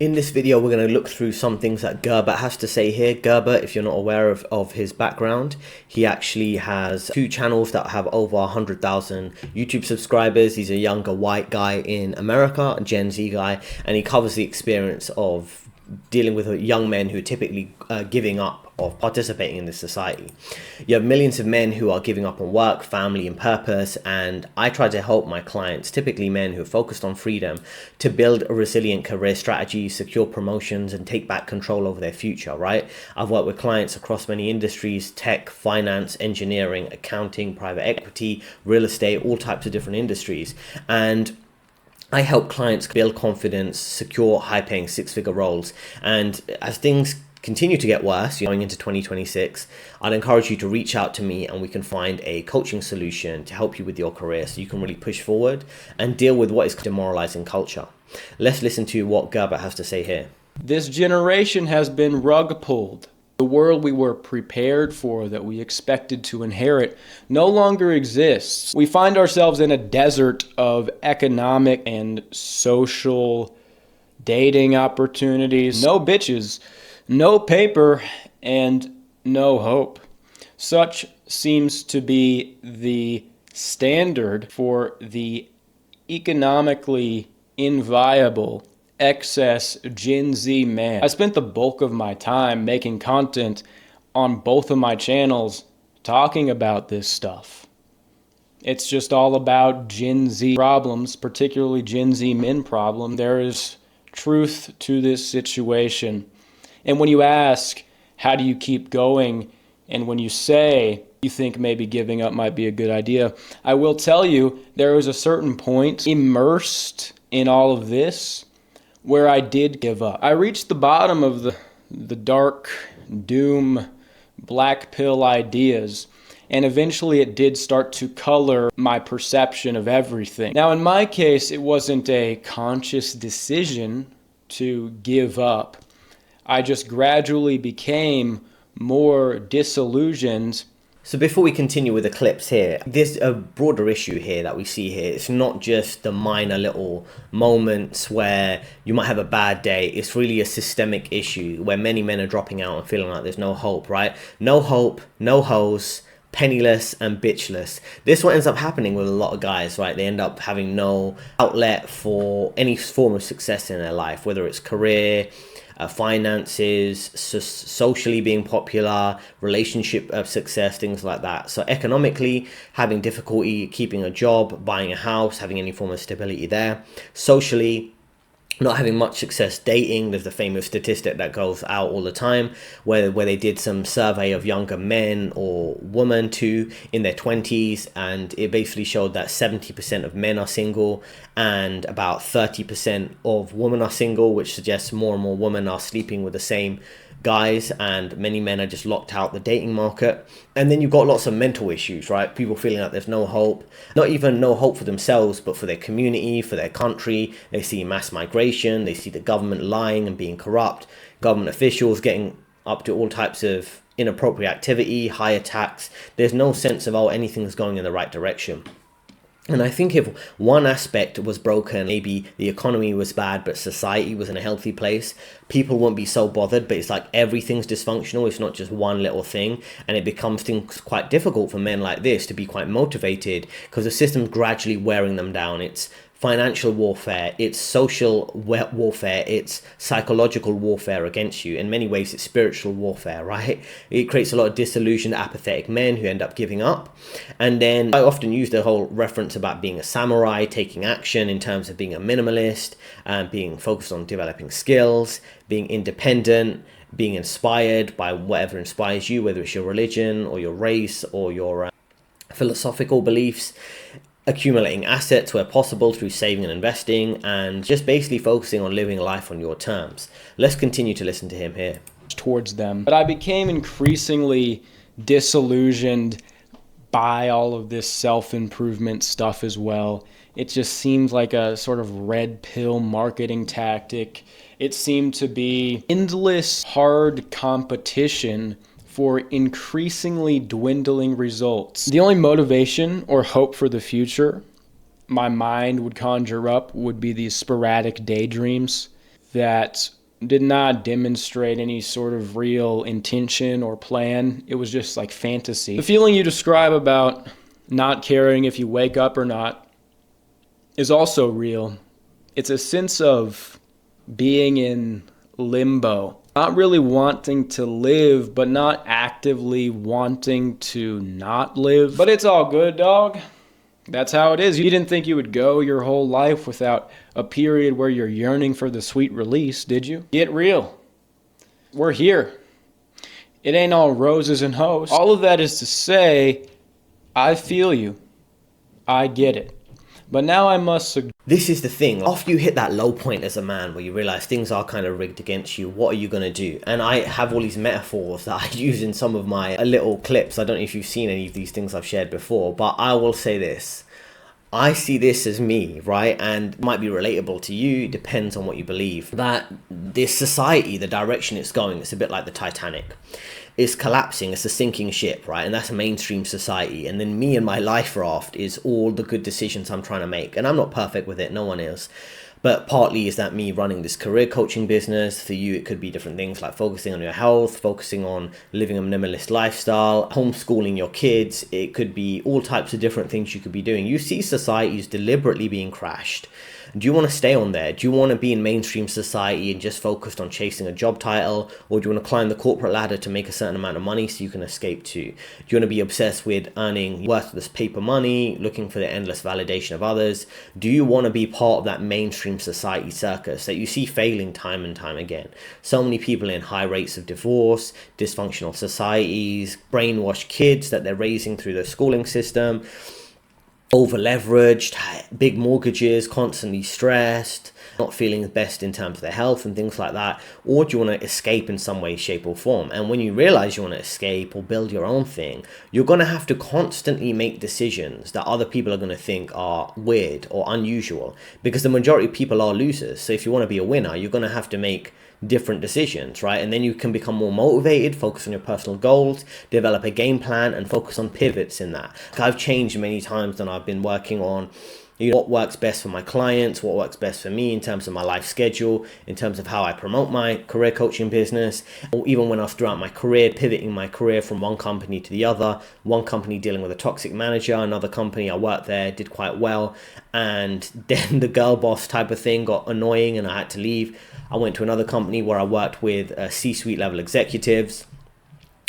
In this video, we're going to look through some things that Gerbert has to say here. Gerbert, if you're not aware of his background, he actually has two channels that have over 100,000 YouTube subscribers. He's a younger white guy in America, a Gen Z guy, and he covers the experience of dealing with young men who are typically giving up of participating in this society. You have millions of men who are giving up on work, family, and purpose, and I try to help my clients, typically men who are focused on freedom, to build a resilient career strategy, secure promotions, and take back control over their future, right? I've worked with clients across many industries: tech, finance, engineering, accounting, private equity, real estate, all types of different industries. And I help clients build confidence, secure high-paying six-figure roles. And as things continue to get worse, going into 2026, I'd encourage you to reach out to me and we can find a coaching solution to help you with your career so you can really push forward and deal with what is demoralizing culture. Let's listen to what Gerbert has to say here. This generation has been rug pulled. The world we were prepared for, that we expected to inherit, no longer exists. We find ourselves in a desert of economic and social dating opportunities. No bitches, no paper, and no hope. Such seems to be the standard for the economically inviable excess Gen Z man. I spent the bulk of my time making content on both of my channels talking about this stuff. It's just all about Gen Z problems, particularly Gen Z men problem. There is truth to this situation. And when you ask, how do you keep going? And when you say you think maybe giving up might be a good idea, I will tell you there was a certain point immersed in all of this where I did give up. I reached the bottom of the dark, doom, black pill ideas, and eventually it did start to color my perception of everything. Now, in my case, it wasn't a conscious decision to give up. I just gradually became more disillusioned. So before we continue with the clips here, there's a broader issue here that we see here. It's not just the minor little moments where you might have a bad day. It's really a systemic issue where many men are dropping out and feeling like there's no hope, right? No hope, no hoes, penniless and bitchless. This is what ends up happening with a lot of guys, right? They end up having no outlet for any form of success in their life, whether it's career, finances, socially being popular, relationship success, things like that. So economically, having difficulty keeping a job, buying a house, having any form of stability there. Socially, not having much success dating. There's the famous statistic that goes out all the time where they did some survey of younger men or women too in their 20s, and it basically showed that 70% of men are single and about 30% of women are single, which suggests more and more women are sleeping with the same guys, and many men are just locked out the dating market. And then you've got lots of mental issues, right? People feeling like there's no hope, not even no hope for themselves, but for their community, for their country. They see mass migration, they see the government lying and being corrupt, government officials getting up to all types of inappropriate activity, higher tax. There's no sense of, oh, anything's going in the right direction. And I think if one aspect was broken, maybe the economy was bad, but society was in a healthy place, people won't be so bothered. But it's like everything's dysfunctional. It's not just one little thing. And it becomes things quite difficult for men like this to be quite motivated because the system's gradually wearing them down. It's financial warfare, it's social warfare, it's psychological warfare against you. In many ways, it's spiritual warfare, right? It creates a lot of disillusioned, apathetic men who end up giving up. And then I often use the whole reference about being a samurai, taking action in terms of being a minimalist, being focused on developing skills, being independent, being inspired by whatever inspires you, whether it's your religion or your race or your philosophical beliefs, accumulating assets where possible through saving and investing, and just basically focusing on living life on your terms. Let's continue to listen to him here. Towards them. But I became increasingly disillusioned by all of this self-improvement stuff as well. It just seems like a sort of red pill marketing tactic. It seemed to be endless hard competition for increasingly dwindling results. The only motivation or hope for the future my mind would conjure up would be these sporadic daydreams. that did not demonstrate any sort of real intention or plan. It was just like fantasy. The feeling you describe about not caring if you wake up or not is also real. It's a sense of being in limbo, not really wanting to live, but not actively wanting to not live. But it's all good, dog. That's how it is. You didn't think you would go your whole life without a period where you're yearning for the sweet release, did you? Get real. We're here. It ain't all roses and hoes. All of that is to say, I feel you. I get it. But now I must This is the thing. After you hit that low point as a man where you realize things are kind of rigged against you, what are you going to do? And I have all these metaphors that I use in some of my little clips. I don't know if you've seen any of these things I've shared before, but I will say this. I see this as me, right? And it might be relatable to you, depends on what you believe. That this society, the direction it's going, it's a bit like the Titanic. It's collapsing, it's a sinking ship, right? And that's mainstream society. And then me and my life raft is all the good decisions I'm trying to make. And I'm not perfect with it, no one is. But partly is that me running this career coaching business. For you, it could be different things like focusing on your health, focusing on living a minimalist lifestyle, homeschooling your kids. It could be all types of different things you could be doing. You see societies deliberately being crashed. Do you want to stay on there? Do you want to be in mainstream society and just focused on chasing a job title? Or do you want to climb the corporate ladder to make a certain amount of money so you can escape to? Do you want to be obsessed with earning worthless paper money, looking for the endless validation of others? Do you want to be part of that mainstream society circus that you see failing time and time again? So many people in high rates of divorce, dysfunctional societies, brainwashed kids that they're raising through the schooling system, over leveraged, big mortgages, constantly stressed, not feeling the best in terms of their health and things like that. Or do you want to escape in some way, shape or form? And when you realize you want to escape or build your own thing, you're going to have to constantly make decisions that other people are going to think are weird or unusual, because the majority of people are losers. So if you want to be a winner, you're going to have to make different decisions, right? And then you can become more motivated, focus on your personal goals, develop a game plan and focus on pivots in that. I've changed many times and I've been working on what works best for my clients, what works best for me in terms of my life schedule, in terms of how I promote my career coaching business, or even when I was throughout my career, pivoting my career from one company to the other, one company dealing with a toxic manager, another company I worked there, did quite well, and then the girl boss type of thing got annoying and I had to leave. I went to another company where I worked with C-suite level executives.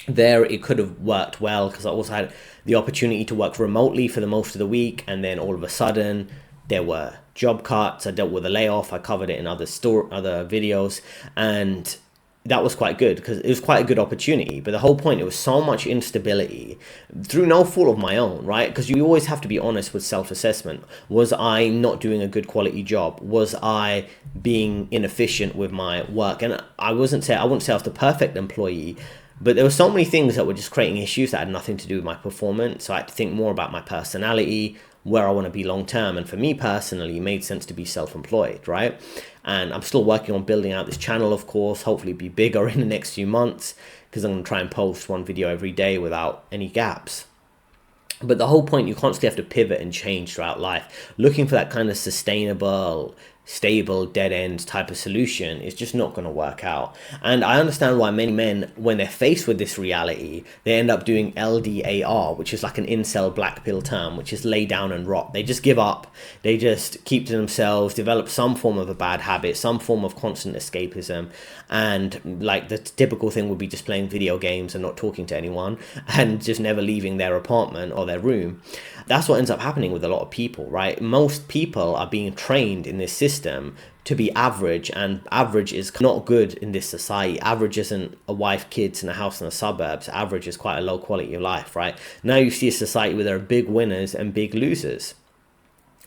There it could have worked well because I also had the opportunity to work remotely for the most of the week, and then all of a sudden there were job cuts. I dealt with a layoff. I covered it in other videos, and that was quite good because it was quite a good opportunity. But the whole point, it was so much instability through no fault of my own, right? Because you always have to be honest with self-assessment. Was I not doing a good quality job? Was I being inefficient with my work? And I wouldn't say I was the perfect employee, but there were so many things that were just creating issues that had nothing to do with my performance. So I had to think more about my personality, where I want to be long term. And for me personally, it made sense to be self-employed, right? And I'm still working on building out this channel, of course, hopefully be bigger in the next few months, because I'm going to try and post one video every day without any gaps. But the whole point, you constantly have to pivot and change throughout life. Looking for that kind of sustainable, stable, dead-end type of solution is just not going to work out. And I understand why many men, when they're faced with this reality, they end up doing LDAR, which is like an incel black pill term, which is lay down and rot. They just give up. They just keep to themselves, develop some form of a bad habit, some form of constant escapism. And like the typical thing would be just playing video games and not talking to anyone and just never leaving their apartment or their room. That's what ends up happening with a lot of people, right? Most people are being trained in this system to be average, and average is not good in this society. Average isn't a wife, kids, and a house in the suburbs. Average is quite a low quality of life, right? Now you see a society where there are big winners and big losers.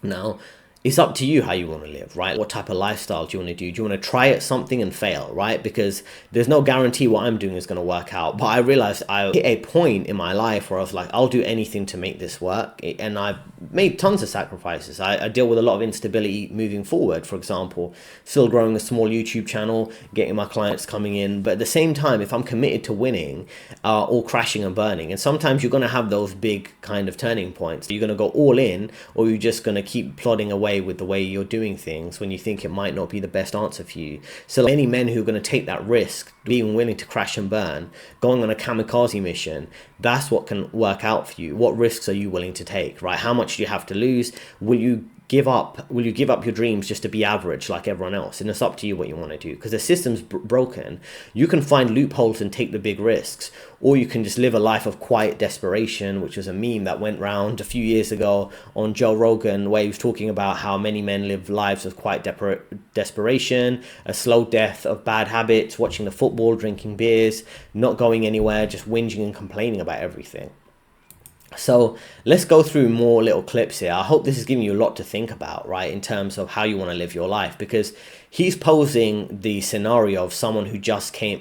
Now, it's up to you how you want to live, right? What type of lifestyle do you want to do? Do you want to try at something and fail, right? Because there's no guarantee what I'm doing is going to work out. But I realized I hit a point in my life where I was like, I'll do anything to make this work. And I've made tons of sacrifices. I deal with a lot of instability moving forward, for example, still growing a small YouTube channel, getting my clients coming in. But at the same time, if I'm committed to winning or crashing and burning, and sometimes you're going to have those big kind of turning points. You're going to go all in, or you're just going to keep plodding away with the way you're doing things when you think it might not be the best answer for you. So many men who are going to take that risk, being willing to crash and burn, going on a kamikaze mission, that's what can work out for you. What risks are you willing to take, right? How much do you have to lose? Will you give up your dreams just to be average like everyone else? And it's up to you what you want to do, because the system's broken. You can find loopholes and take the big risks, or you can just live a life of quiet desperation, which was a meme that went round a few years ago on Joe Rogan, where he was talking about how many men live lives of quiet desperation, a slow death of bad habits, watching the football, drinking beers, not going anywhere, just whinging and complaining about everything. So let's go through more little clips here. I hope this is giving you a lot to think about, right, in terms of how you want to live your life, because he's posing the scenario of someone who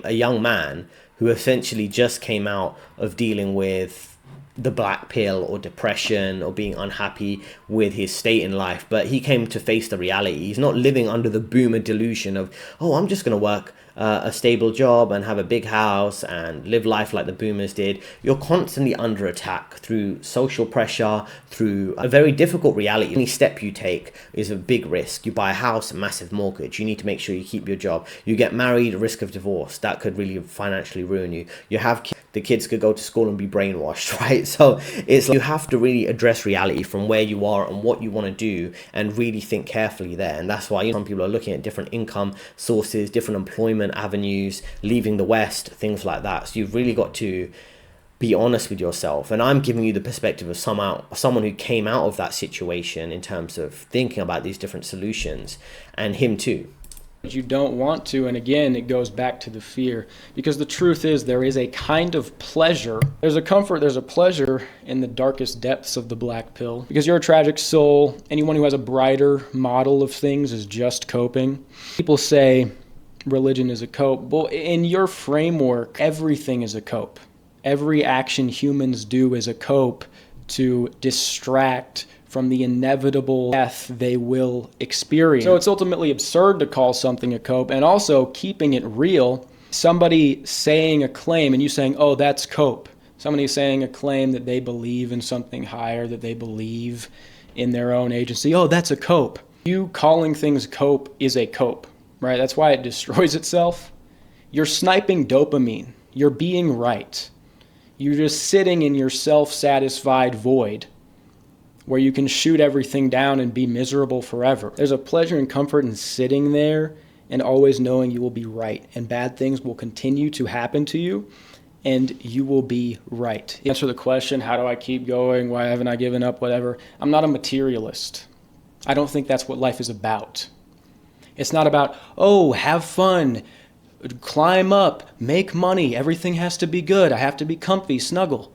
a young man who essentially just came out of dealing with the black pill or depression or being unhappy with his state in life. But he came to face the reality. He's not living under the boomer delusion of, oh, I'm just going to work a stable job and have a big house and live life like the boomers did. You're constantly under attack through social pressure, through a very difficult reality. Any step you take is a big risk. You buy a house, a massive mortgage. You need to make sure you keep your job. You get married, risk of divorce. That could really financially ruin you. You have the kids could go to school and be brainwashed, right? So it's like you have to really address reality from where you are and what you want to do, and really think carefully there. And that's why some people are looking at different income sources, different employment avenues, leaving the West, things like that. So you've really got to be honest with yourself. And I'm giving you the perspective of someone who came out of that situation in terms of thinking about these different solutions, and him too. You don't want to, and again, it goes back to the fear, because the truth is there is a kind of pleasure. There's a comfort, there's a pleasure in the darkest depths of the black pill, because you're a tragic soul. Anyone who has a brighter model of things is just coping. People say religion is a cope. Well, in your framework, everything is a cope. Every action humans do is a cope to distract from the inevitable death they will experience. So it's ultimately absurd to call something a cope, and also keeping it real. Somebody saying a claim and you saying, oh, that's cope. Somebody saying a claim that they believe in something higher, that they believe in their own agency, oh, that's a cope. You calling things cope is a cope, right? That's why it destroys itself. You're sniping dopamine. You're being right. You're just sitting in your self-satisfied void where you can shoot everything down and be miserable forever. There's a pleasure and comfort in sitting there and always knowing you will be right, and bad things will continue to happen to you, and you will be right. Answer the question, how do I keep going? Why haven't I given up? Whatever. I'm not a materialist. I don't think that's what life is about. It's not about, oh, have fun, climb up, make money, everything has to be good, I have to be comfy, snuggle.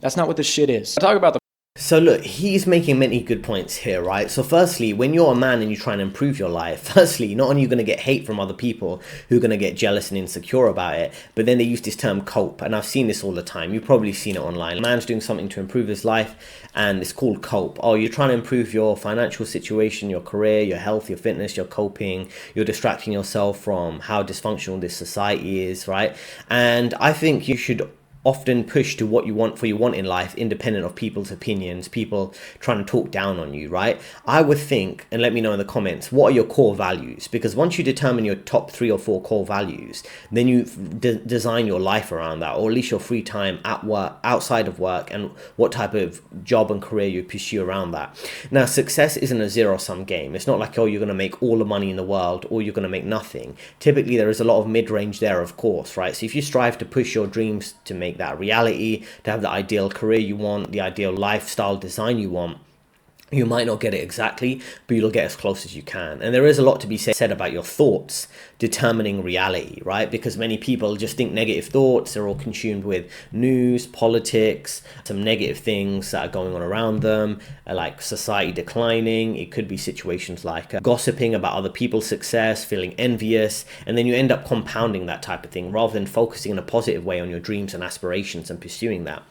That's not what this shit is. I talk about the So look, he's making many good points here, right? So firstly, when you're a man and you try and improve your life, firstly, not only are you going to get hate from other people who are going to get jealous and insecure about it, but then they use this term cope. And I've seen this all the time. You've probably seen it online. A man's doing something to improve his life and it's called cope. Oh, you're trying to improve your financial situation, your career, your health, your fitness, you're coping, you're distracting yourself from how dysfunctional this society is, right? And I think you should often push to what you want in life, independent of people's opinions, people trying to talk down on you, right? I would think, and let me know in the comments, what are your core values? Because once you determine your top 3 or 4 core values, then you design your life around that, or at least your free time at work, outside of work, and what type of job and career you pursue around that. Now, success isn't a zero-sum game. It's not like, oh, you're going to make all the money in the world or you're going to make nothing. Typically, there is a lot of mid-range there, of course, right? So if you strive to push your dreams to make that reality, to have the ideal career you want, the ideal lifestyle design you want, you might not get it exactly, but you'll get as close as you can. And there is a lot to be said about your thoughts determining reality, right? Because many people just think negative thoughts. They're all consumed with news, politics, some negative things that are going on around them, like society declining. It could be situations like gossiping about other people's success, feeling envious, and then you end up compounding that type of thing rather than focusing in a positive way on your dreams and aspirations and pursuing that.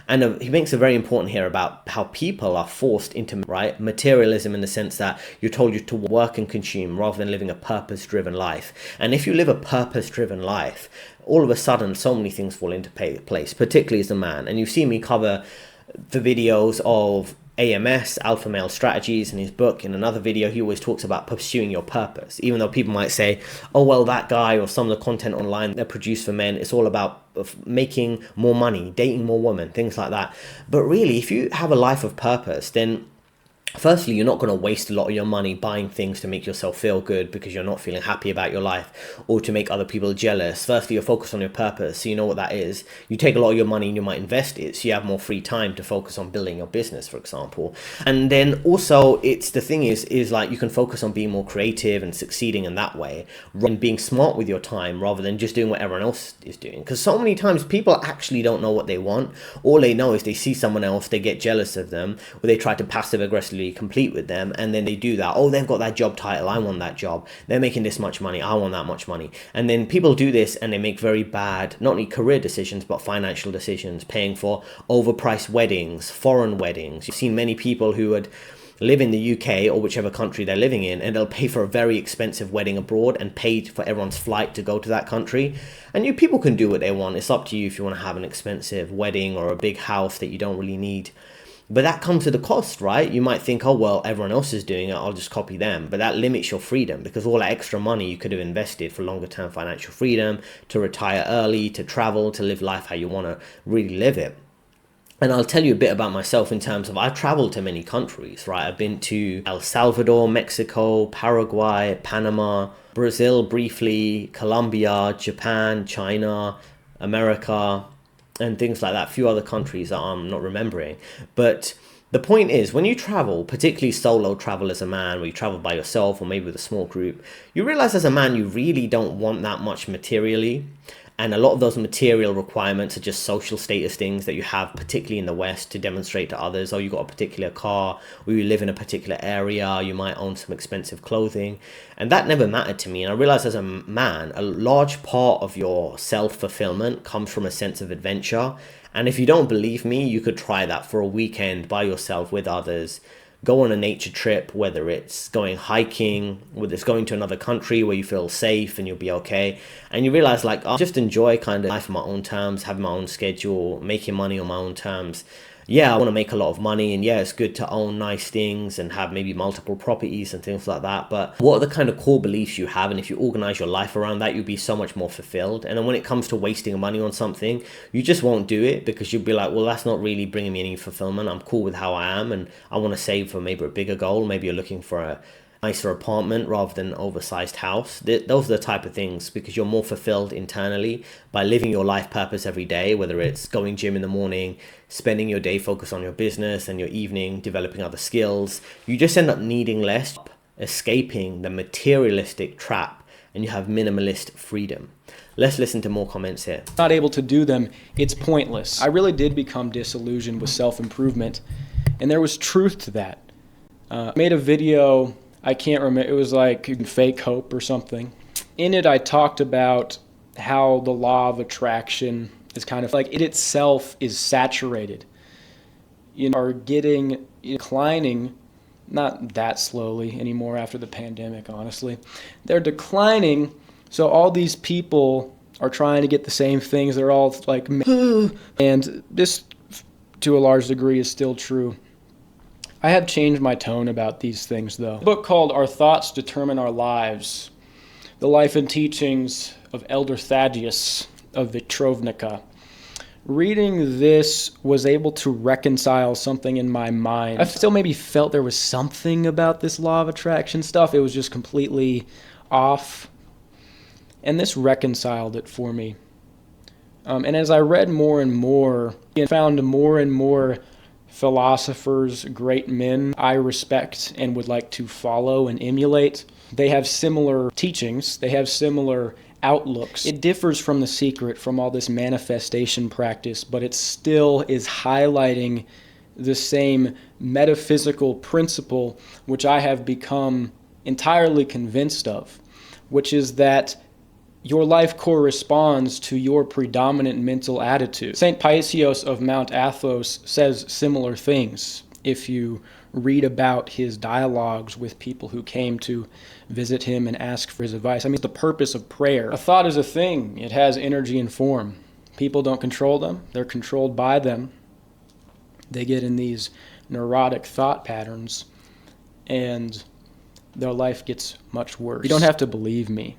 And he makes it very important here about how people are forced into, right, materialism, in the sense that you're told you to work and consume rather than living a purpose-driven life. And if you live a purpose-driven life, all of a sudden so many things fall into place, particularly as a man. And you've seen me cover the videos of AMS, Alpha Male Strategies, in his book. In another video, he always talks about pursuing your purpose, even though people might say, oh, well, that guy or some of the content online they're produced for men, it's all about making more money, dating more women, things like that. But really, if you have a life of purpose, then firstly, you're not going to waste a lot of your money buying things to make yourself feel good because you're not feeling happy about your life, or to make other people jealous. Firstly, you're focused on your purpose, so you know what that is. You take a lot of your money and you might invest it, so you have more free time to focus on building your business, for example. And then also, it's the thing is like you can focus on being more creative and succeeding in that way, and being smart with your time rather than just doing what everyone else is doing. Because so many times people actually don't know what they want. All they know is they see someone else, they get jealous of them, or they try to passive aggressively complete with them, and then they do that. Oh, they've got that job title, I want that job. They're making this much money, I want that much money. And then people do this and they make very bad, not only career decisions, but financial decisions, paying for overpriced weddings, foreign weddings. You've seen many people who would live in the UK or whichever country they're living in, and they'll pay for a very expensive wedding abroad and pay for everyone's flight to go to that country. And you people can do what they want. It's up to you if you want to have an expensive wedding or a big house that you don't really need. But that comes at a cost, right? You might think, oh, well, everyone else is doing it, I'll just copy them. But that limits your freedom, because all that extra money you could have invested for longer term financial freedom, to retire early, to travel, to live life how you want to really live it. And I'll tell you a bit about myself in terms of I've traveled to many countries, right? I've been to El Salvador, Mexico, Paraguay, Panama, Brazil briefly, Colombia, Japan, China, America, and things like that. A few other countries that I'm not remembering. But the point is, when you travel, particularly solo travel as a man, where you travel by yourself or maybe with a small group, you realize as a man you really don't want that much materially. And a lot of those material requirements are just social status things that you have, particularly in the West, to demonstrate to others. Oh, you got a particular car, or you live in a particular area, you might own some expensive clothing. And that never mattered to me. And I realized as a man, a large part of your self-fulfillment comes from a sense of adventure. And if you don't believe me, you could try that for a weekend by yourself with others. Go on a nature trip, whether it's going hiking, whether it's going to another country where you feel safe and you'll be okay. And you realize, like, I just enjoy kind of life on my own terms, having my own schedule, making money on my own terms. Yeah, I want to make a lot of money, and yeah, it's good to own nice things and have maybe multiple properties and things like that. But what are the kind of core beliefs you have? And if you organize your life around that, you'll be so much more fulfilled. And then when it comes to wasting money on something, you just won't do it, because you'll be like, well, that's not really bringing me any fulfillment. I'm cool with how I am, and I want to save for maybe a bigger goal. Maybe you're looking for a nicer apartment rather than an oversized house. Those are the type of things, because you're more fulfilled internally by living your life purpose every day, whether it's going gym in the morning, spending your day focused on your business, and your evening developing other skills. You just end up needing less, escaping the materialistic trap, and you have minimalist freedom. Let's listen to more comments here. Not able to do them, it's pointless. I really did become disillusioned with self-improvement, and there was truth to that. I made a video, I can't remember, it was like Fake Hope or something. In it, I talked about how the law of attraction is kind of like it itself is saturated. Are getting declining, not that slowly anymore after the pandemic, honestly. They're declining, so all these people are trying to get the same things. They're all like, and this to a large degree is still true. I have changed my tone about these things, though. A book called Our Thoughts Determine Our Lives, The Life and Teachings of Elder Thaddeus of Vitrovnica. Reading this was able to reconcile something in my mind. I still maybe felt there was something about this law of attraction stuff. It was just completely off. And this reconciled it for me. And as I read more and more, I found more and more philosophers, great men I respect and would like to follow and emulate. they have similar teachings, they have similar outlooks. It differs from The Secret, from all this manifestation practice, but it still is highlighting the same metaphysical principle, which I have become entirely convinced of, which is that your life corresponds to your predominant mental attitude. St. Paisios of Mount Athos says similar things. If you read about his dialogues with people who came to visit him and ask for his advice. I mean, it's the purpose of prayer. A thought is a thing. It has energy and form. People don't control them. They're controlled by them. They get in these neurotic thought patterns, and their life gets much worse. You don't have to believe me.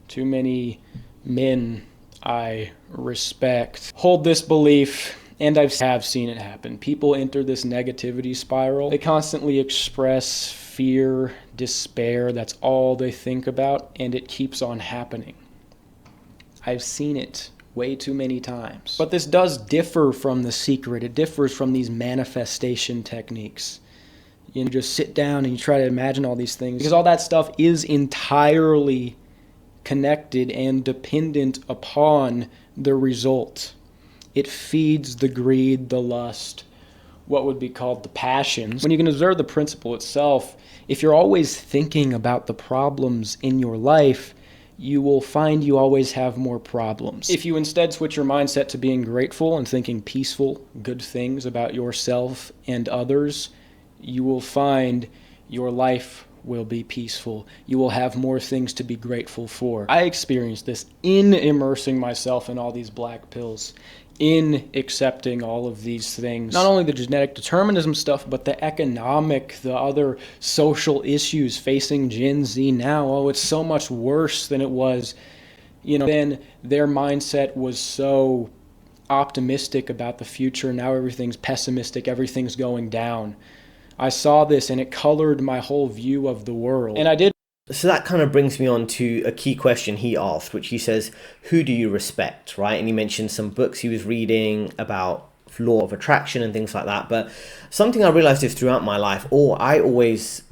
Too many men I respect hold this belief, and I have seen it happen. People enter this negativity spiral. They constantly express fear, despair. That's all they think about, and it keeps on happening. I've seen it way too many times. But this does differ from The Secret. It differs from these manifestation techniques. You just sit down and you try to imagine all these things, because all that stuff is entirely connected and dependent upon the result. It feeds the greed, the lust, what would be called the passions. When you can observe the principle itself, if you're always thinking about the problems in your life, you will find you always have more problems. If you instead switch your mindset to being grateful and thinking peaceful, good things about yourself and others, you will find your life will be peaceful. You will have more things to be grateful for. I experienced this in immersing myself in all these black pills, in accepting all of these things. Not only the genetic determinism stuff, but the economic, the other social issues facing Gen Z now. Oh, it's so much worse than it was. Then their mindset was so optimistic about the future. Now everything's pessimistic, everything's going down. I saw this and it colored my whole view of the world. And I did. So that kind of brings me on to a key question he asked, which he says, who do you respect, right? And he mentioned some books he was reading about law of attraction and things like that. But something I realized is throughout my life, I always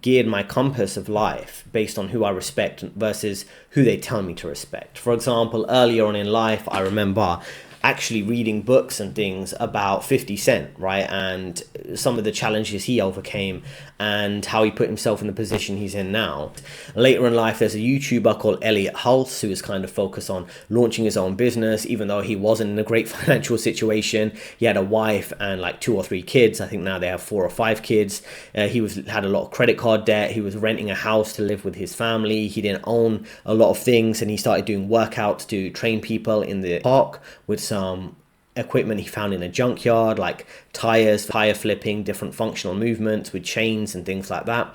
geared my compass of life based on who I respect versus who they tell me to respect. For example, earlier on in life, I remember actually reading books and things about 50 Cent, right? And some of the challenges he overcame and how he put himself in the position he's in now. Later in life, there's a YouTuber called Elliot Hulse who is kind of focused on launching his own business, even though he wasn't in a great financial situation. He had a wife and like 2 or 3 kids. I think now they have 4 or 5 kids. He had a lot of credit card debt. He was renting a house to live with his family. He didn't own a lot of things, and he started doing workouts to train people in the park with some equipment he found in a junkyard, like tires, tire flipping, different functional movements with chains and things like that.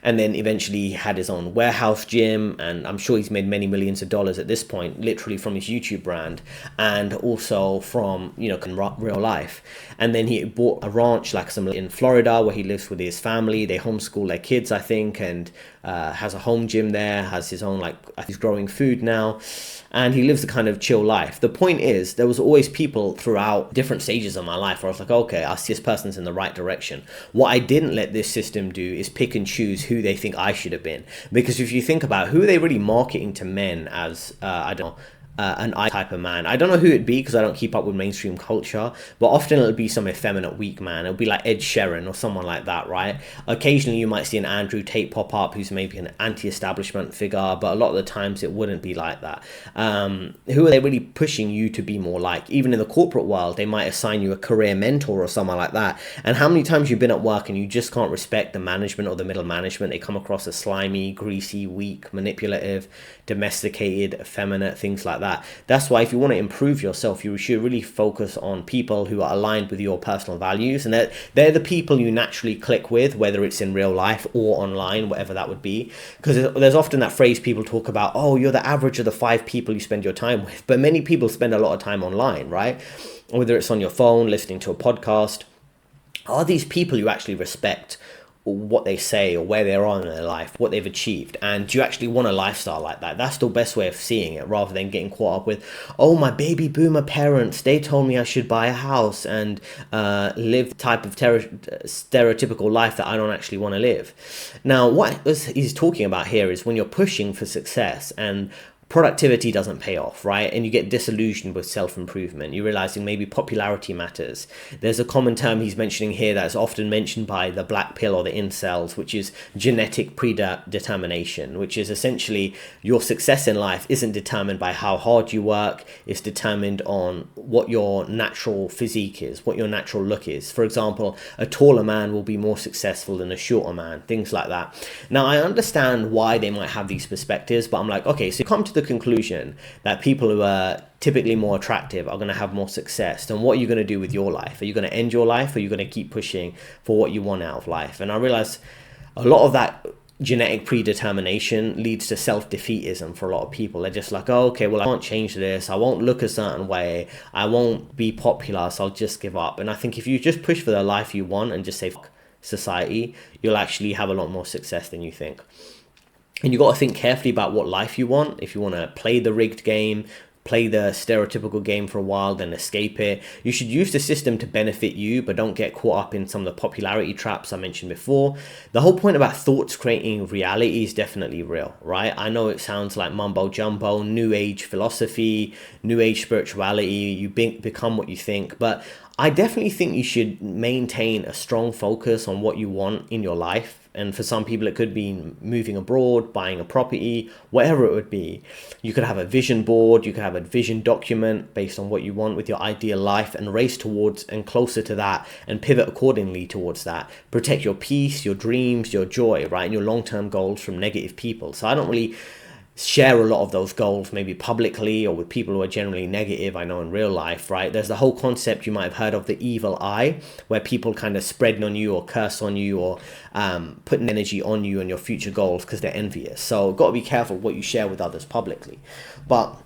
And then eventually he had his own warehouse gym, and I'm sure he's made many millions of dollars at this point, literally from his YouTube brand and also from, real life. And then he bought a ranch like some in Florida where he lives with his family. They homeschool their kids, I think, and has a home gym there, has his own, he's growing food now. And he lives a kind of chill life. The point is, there was always people throughout different stages of my life where I was like, okay, I see this person's in the right direction. What I didn't let this system do is pick and choose who they think I should have been. Because if you think about who are they really marketing to men as, an I type of man. I don't know who it'd be because I don't keep up with mainstream culture, but often it'll be some effeminate weak man. It'll be like Ed Sheeran or someone like that, right? Occasionally you might see an Andrew Tate pop up who's maybe an anti-establishment figure, but a lot of the times it wouldn't be like that. Who are they really pushing you to be more like? Even in the corporate world, they might assign you a career mentor or someone like that. And how many times you've been at work and you just can't respect the management or the middle management? They come across as slimy, greasy, weak, manipulative, domesticated, effeminate, things like that. That's why if you want to improve yourself, you should really focus on people who are aligned with your personal values, and they're the people you naturally click with, whether it's in real life or online, whatever that would be. Because there's often that phrase people talk about, oh, you're the average of the 5 people you spend your time with. But many people spend a lot of time online, right? Whether it's on your phone, listening to a podcast. Are these people you actually respect? what they say or where they're on in their life, what they've achieved, and do you actually want a lifestyle like that? That's the best way of seeing it, rather than getting caught up with, oh, my baby boomer parents, they told me I should buy a house and live the type of stereotypical life that I don't actually want to live. Now, what he's talking about here is when you're pushing for success and productivity doesn't pay off, right? And you get disillusioned with self-improvement. You're realizing maybe popularity matters. There's a common term he's mentioning here that's often mentioned by the black pill or the incels, which is genetic predetermination, which is essentially your success in life isn't determined by how hard you work. It's determined on what your natural physique is, what your natural look is. For example, a taller man will be more successful than a shorter man, things like that. Now, I understand why they might have these perspectives, but I'm like, okay, so come to the conclusion that people who are typically more attractive are going to have more success. Then what are you going to do with your life? Are you going to end your life, or are you going to keep pushing for what you want out of life? And I realize a lot of that genetic predetermination leads to self-defeatism for a lot of people. They're just like, oh, okay, well, I can't change this. I won't look a certain way. I won't be popular, so I'll just give up. And I think if you just push for the life you want and just say fuck society, you'll actually have a lot more success than you think. And you got to think carefully about what life you want. If you want to play the rigged game, play the stereotypical game for a while, then escape it. You should use the system to benefit you, but don't get caught up in some of the popularity traps I mentioned before. The whole point about thoughts creating reality is definitely real, right? I know it sounds like mumbo jumbo, new age philosophy, new age spirituality, you become what you think, but I definitely think you should maintain a strong focus on what you want in your life. And for some people, it could be moving abroad, buying a property, whatever it would be. You could have a vision board, you could have a vision document based on what you want with your ideal life, and race towards and closer to that and pivot accordingly towards that. Protect your peace, your dreams, your joy, right? And your long-term goals from negative people. So I don't really share a lot of those goals maybe publicly or with people who are generally negative. I know in real life, right, there's the whole concept you might have heard of, the evil eye, where people kind of spread on you or curse on you or putting energy on you and your future goals because they're envious. So got to be careful what you share with others publicly. But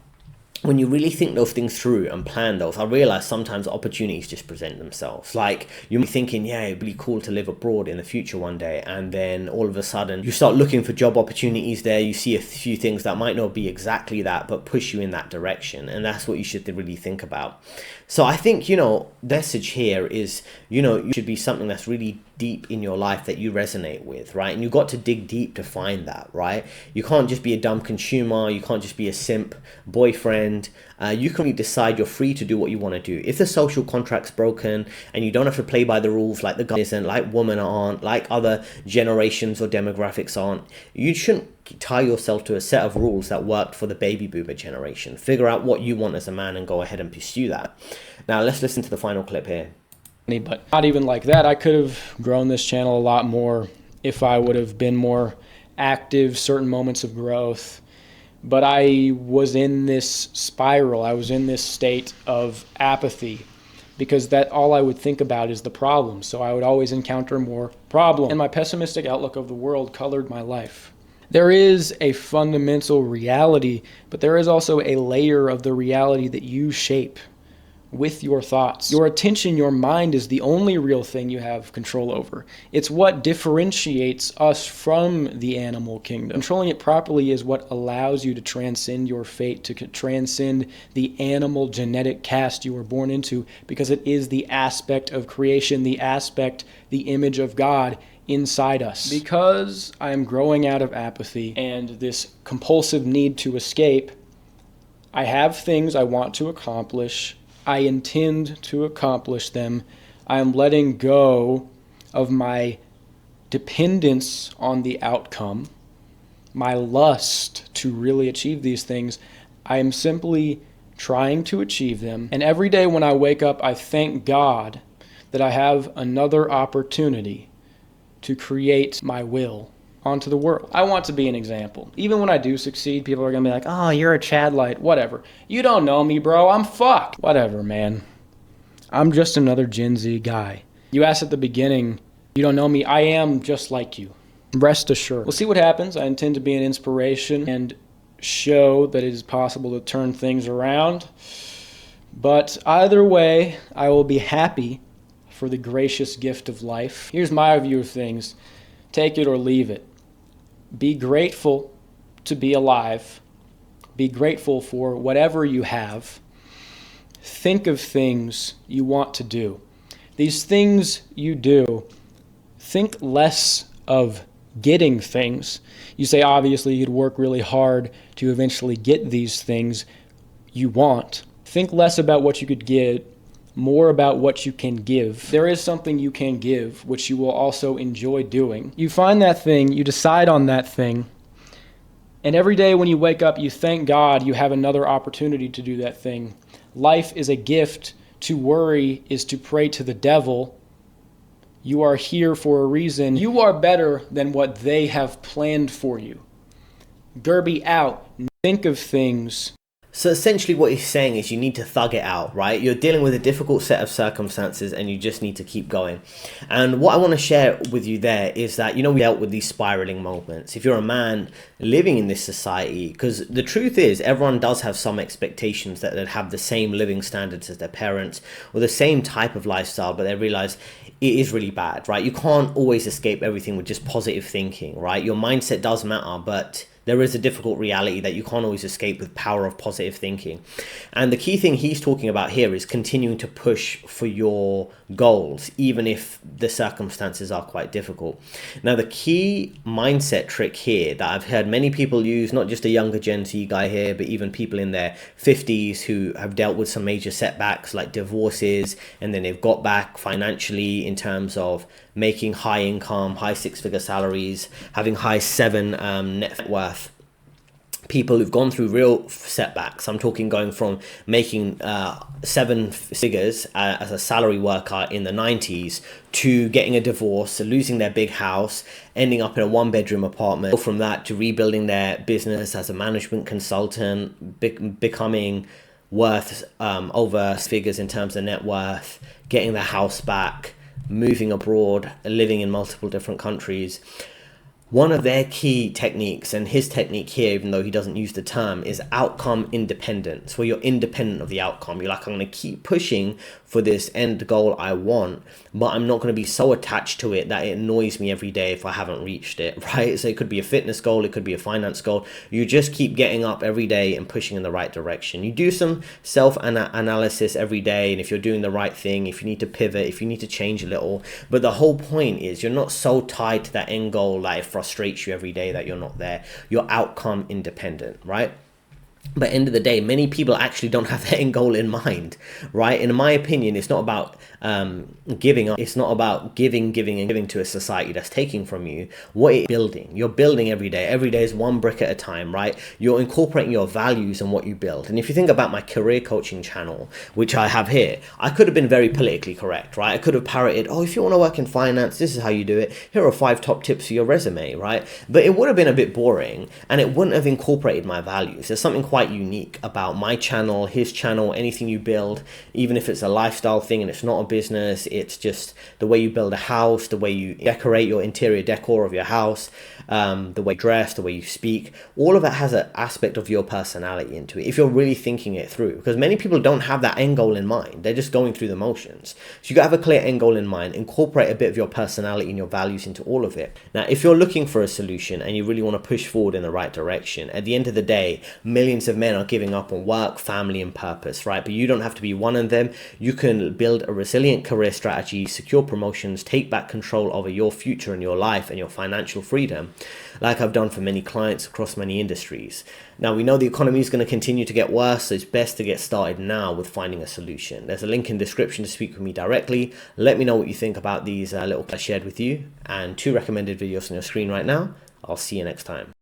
when you really think those things through and plan those, I realize sometimes opportunities just present themselves. Like you might be thinking, yeah, it'd be cool to live abroad in the future one day. And then all of a sudden you start looking for job opportunities there. You see a few things that might not be exactly that, but push you in that direction. And that's what you should really think about. So I think, the message here is, you should be something that's really deep in your life that you resonate with, right? And you've got to dig deep to find that, right? You can't just be a dumb consumer. You can't just be a simp boyfriend. You can really decide. You're free to do what you want to do. If the social contract's broken and you don't have to play by the rules like the guy isn't, like women aren't, like other generations or demographics aren't, you shouldn't tie yourself to a set of rules that worked for the baby boomer generation. Figure out what you want as a man and go ahead and pursue that. Now let's listen to the final clip here. But not even like that. I could have grown this channel a lot more if I would have been more active, certain moments of growth. But I was in this spiral. I was in this state of apathy because that all I would think about is the problem. So I would always encounter more problems. And my pessimistic outlook of the world colored my life. There is a fundamental reality, but there is also a layer of the reality that you shape with your thoughts. Your attention, your mind is the only real thing you have control over. It's what differentiates us from the animal kingdom. Controlling it properly is what allows you to transcend your fate, to transcend the animal genetic caste you were born into, because it is the aspect of creation, the aspect, the image of God inside us. Because I am growing out of apathy and this compulsive need to escape, I have things I want to accomplish. I intend to accomplish them. I am letting go of my dependence on the outcome, my lust to really achieve these things. I am simply trying to achieve them. And every day when I wake up, I thank God that I have another opportunity to create my will onto the world. I want to be an example. Even when I do succeed, people are going to be like, oh, you're a Chad Light, whatever. You don't know me, bro. I'm fucked. Whatever, man. I'm just another Gen Z guy. You asked at the beginning, you don't know me. I am just like you. Rest assured. We'll see what happens. I intend to be an inspiration and show that it is possible to turn things around. But either way, I will be happy for the gracious gift of life. Here's my view of things. take it or leave it. Be grateful to be alive. Be grateful for whatever you have. Think of things you want to do. These things you do, think less of getting things. You say, obviously, you'd work really hard to eventually get these things you want. Think less about what you could get, more about what you can give. There is something you can give, which you will also enjoy doing. You find that thing, you decide on that thing, and every day when you wake up, you thank God you have another opportunity to do that thing. Life is a gift. To worry is to pray to the devil. You are here for a reason. You are better than what they have planned for you. Gerby out. Think of things. So essentially what he's saying is you need to thug it out, right? You're dealing with a difficult set of circumstances and you just need to keep going. And what I want to share with you there is that, we dealt with these spiraling moments. If you're a man living in this society, because the truth is everyone does have some expectations that they'd have the same living standards as their parents or the same type of lifestyle, but they realize it is really bad, right? You can't always escape everything with just positive thinking, right? Your mindset does matter, but there is a difficult reality that you can't always escape with power of positive thinking. And the key thing he's talking about here is continuing to push for your goals, even if the circumstances are quite difficult. Now, the key mindset trick here that I've heard many people use, not just a younger Gen Z guy here, but even people in their 50s who have dealt with some major setbacks like divorces, and then they've got back financially in terms of making high income, high six-figure salaries, having high seven net worth. People who've gone through real setbacks. I'm talking going from making seven figures as a salary worker in the 90s to getting a divorce, losing their big house, ending up in a one-bedroom apartment. From that to rebuilding their business as a management consultant, becoming worth over figures in terms of net worth, getting their house back, moving abroad, living in multiple different countries. One of their key techniques, and his technique here, even though he doesn't use the term, is outcome independence, where you're independent of the outcome. You're like, I'm going to keep pushing for this end goal I want, but I'm not going to be so attached to it that it annoys me every day if I haven't reached it, right? So it could be a fitness goal, it could be a finance goal. You just keep getting up every day and pushing in the right direction. You do some self-analysis every day, and if you're doing the right thing, if you need to pivot, if you need to change a little. But the whole point is you're not so tied to that end goal that it frustrates you every day that you're not there. You're outcome independent, right? But end of the day, many people actually don't have their end goal in mind, right? And in my opinion, it's not about giving up. It's not about giving to a society that's taking from you. What it's building. You're building every day. Every day is one brick at a time, right? You're incorporating your values and what you build. And if you think about my career coaching channel, which I have here, I could have been very politically correct, right? I could have parroted, if you want to work in finance, this is how you do it. Here are 5 top tips for your resume, right? But it would have been a bit boring and it wouldn't have incorporated my values. There's something quite unique about my channel, his channel, anything you build, even if it's a lifestyle thing and it's not a business, it's just the way you build a house, the way you decorate your interior decor of your house, the way you dress, the way you speak, all of it has an aspect of your personality into it if you're really thinking it through, because many people don't have that end goal in mind. They're just going through the motions. So you got to have a clear end goal in mind, incorporate a bit of your personality and your values into all of it. Now, if you're looking for a solution and you really want to push forward in the right direction, at the end of the day, millions of men are giving up on work, family, and purpose, right? But you don't have to be one of them. You can build a resilient career strategy, secure promotions, take back control over your future and your life and your financial freedom, like I've done for many clients across many industries. Now, we know the economy is going to continue to get worse, so it's best to get started now with finding a solution. There's a link in the description to speak with me directly. Let me know what you think about these little clips I shared with you, and 2 recommended videos on your screen right now. I'll see you next time.